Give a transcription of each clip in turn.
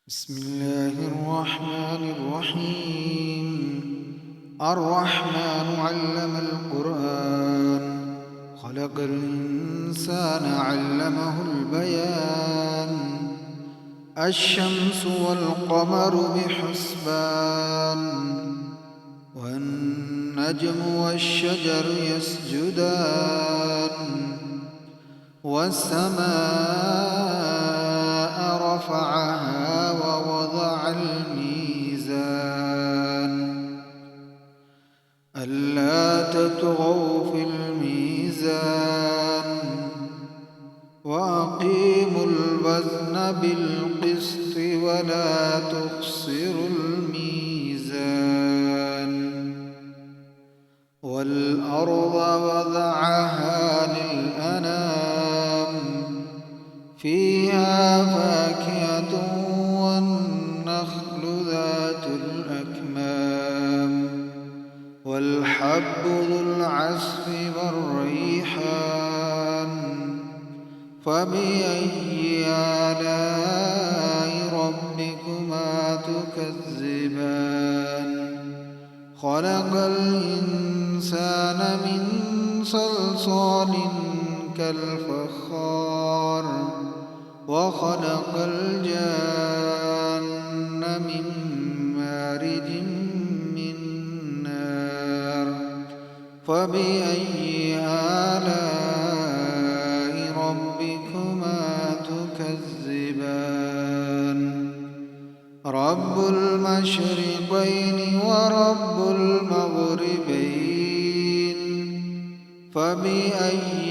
بسم الله الرحمن الرحيم. الرحمن علم القرآن، خلق الإنسان علمه البيان. الشمس والقمر بحسبان، والنجم والشجر يسجدان. والسماء رفعها ووضع الميزان، ألا تطغوا في الميزان. وأقيموا الوزن بالقسط ولا تخسروا الميزان. والأرض وضعها للأنام، فيها فاكهة والنخل ذات الأكمام، والحب ذو العصف والريحان. فبأي آلاء ربكما تكذبان؟ خلق الإنسان من صلصال كالفخار، وخلق الجان من مارج من نار. فبأي آلاء ربكما تكذبان؟ رب المشرقين ورب المغربين. فبأي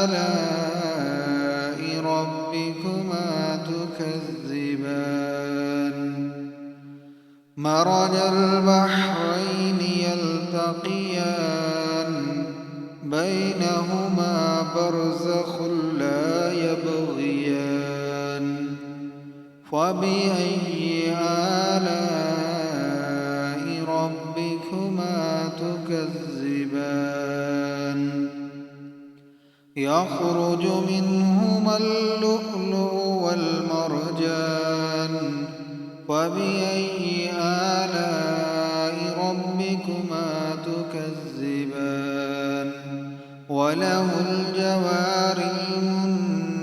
آلاء ربكما تكذبان؟ مرج البحرين يلتقيان، بينهما برزخ لا يبغيان. فبأي آلاء ربكما تكذبان؟ يخرج منهما اللؤلؤ والمرجان. فبأي آلاء ربكما تكذبان؟ وله الجوار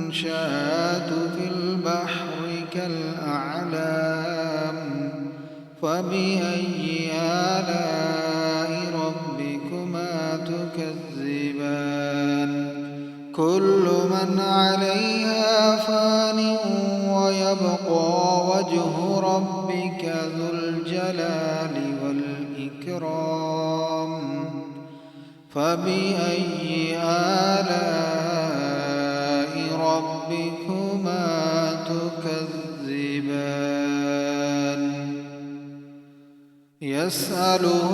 المنشآت في البحر كالأعلام. فبأي آلاء ربكما تكذبان؟ كل من عليها فان، ويبقى وجه ربك ذو الجلال والإكرام. فبأي آلاء ربكما تكذبان؟ يسأله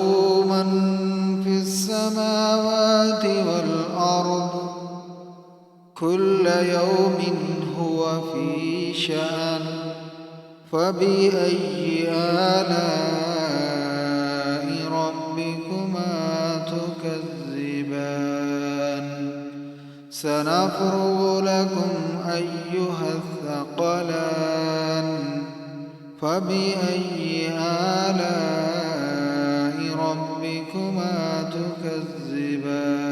من في السماوات والأرض، كل يوم هو في شأن. فبأي آلاء ربكما تكذبان؟ سنفرغ لكم أيها الثقلان. فبأي آلاء ربكما تكذبان؟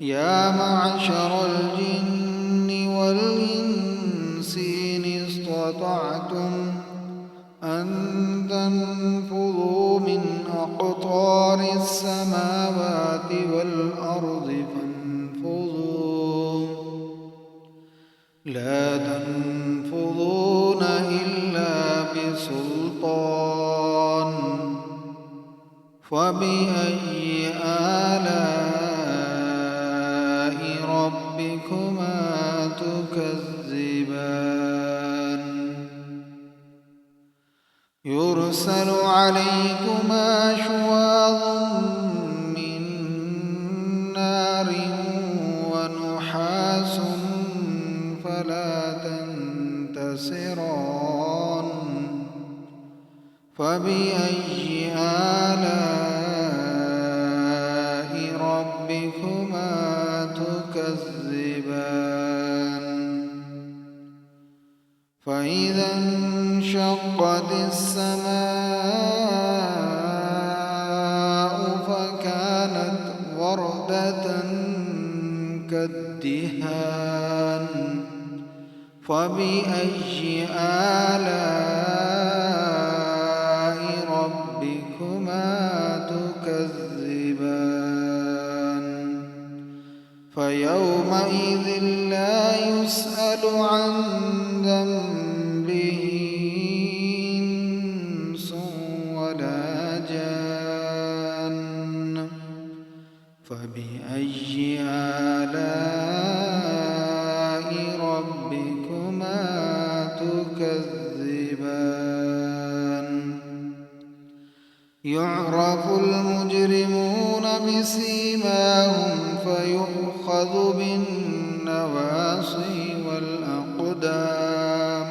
يا معشر الجن والإنس إن استطعتم أن تنفذوا من أقطار السماوات والأرض فانفذوا، لا تنفذون إلا بسلطان. فبأي آلاء ربكما تكذبان؟ يرسل عليكما شواظ من نار ونحاس فلا تنتصران. فبأي آلاء ربكما تكذبان؟ فإذا انشقت السماء فكانت وردة كالدهان فبأي آلاء ربكما تكذبان فيومئذ لا يسأل عن ذنبه إنس ولا جان فبأي آلاء ربكما تكذبان يعرف المجرمون بسيماهم فيؤخذ بالنواصي والأقدام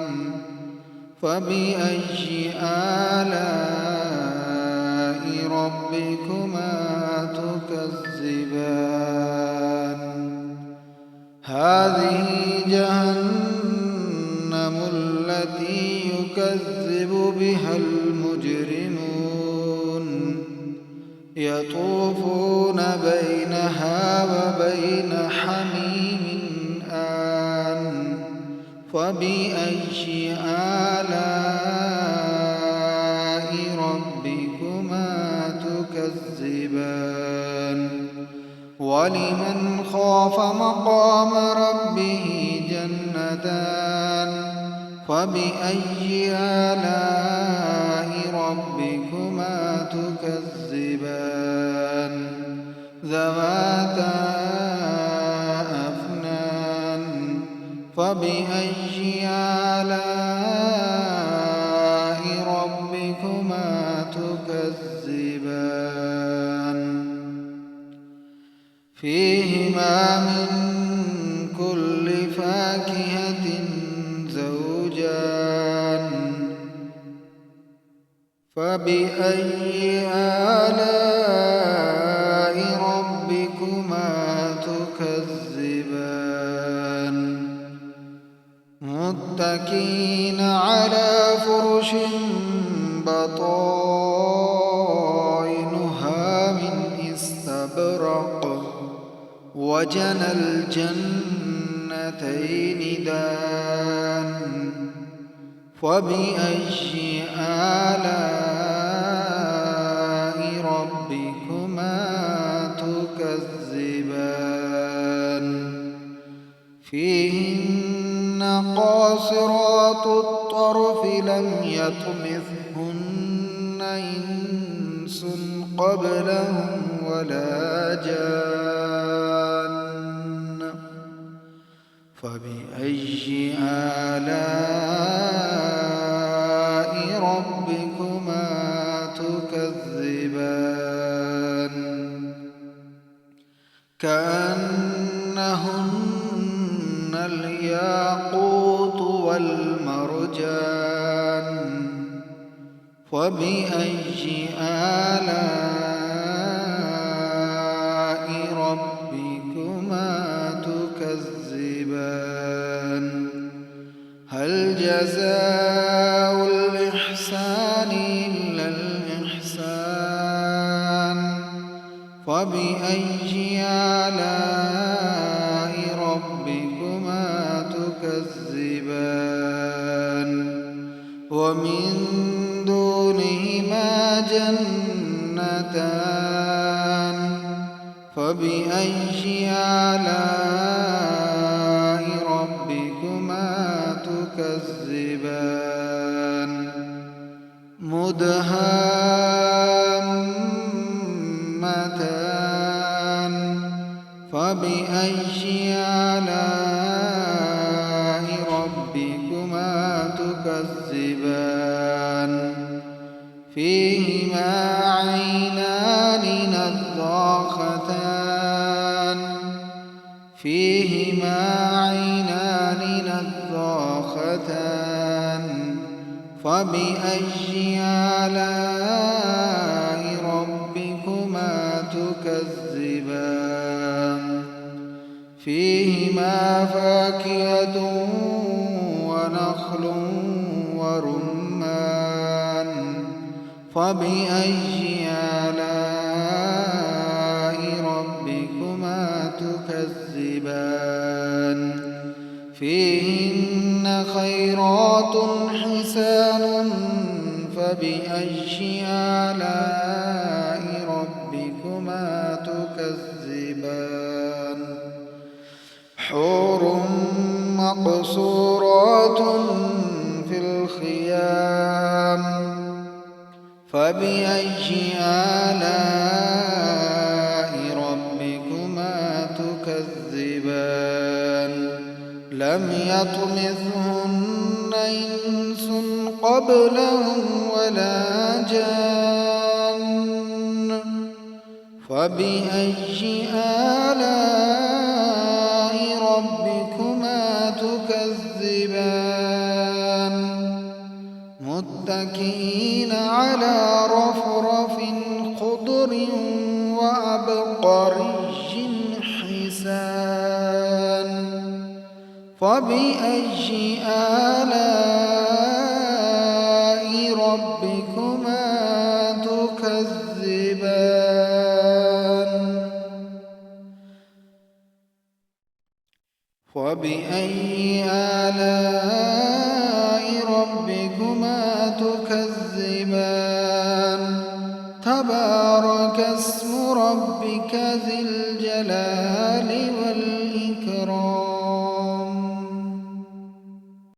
فبأي آلاء ربكما تكذبان هذه جهنم التي يكذب بها المجرمون يطوفون بينها وبين حميم آن فبأي آلاء ربكما تكذبان ولمن خاف مقام ربه جنتان فبأي آلاء ربكما تكذبان ذواتا أفنان فبأي آلاء ربكما تكذبان فيهما من كل فاكهة زوجان فبأي آلاء ربكما تكذبان متكئين على فرش بطائنها من استبرق وجنى الجنتين دان فبأي آلاء ربكما تكذبان فيهن قاصرات الطرف لم يطمثهن إنس قبلهم ولا جان فبأي آلاء ربكما تكذبان كأنهن الياقوت والمرجان فبأي آلاء ربكما تكذبان هل جزاء الإحسان إلا الإحسان فبأي آلاء ربكما تكذبان ومن دونهما جنتان فبأي آلاء ربكما تكذبان مدهامتان فبأي آلاء ربكما تكذبان فيهما عينان نضاختان فيهما عينان نضاختان فبأي آلاء ربكما تكذبان فيهما فاكهة ونخل فبأي آلاء ربكما تكذبان فيهن خيرات حسان فبأي آلاء ربكما تكذبان حور مقصورات في الخيام فبأي آلاء ربكما تكذبان لم يطمثهن إنس قبلهم ولا جان فبأي آلاء ربكما تكذبان متكئين على رفرف خضر وعبقري حسان فبأي آلاء ربكما تكذبان فبأي آلاء ربكما تكذبان تبارك اسم ربك ذي الجلال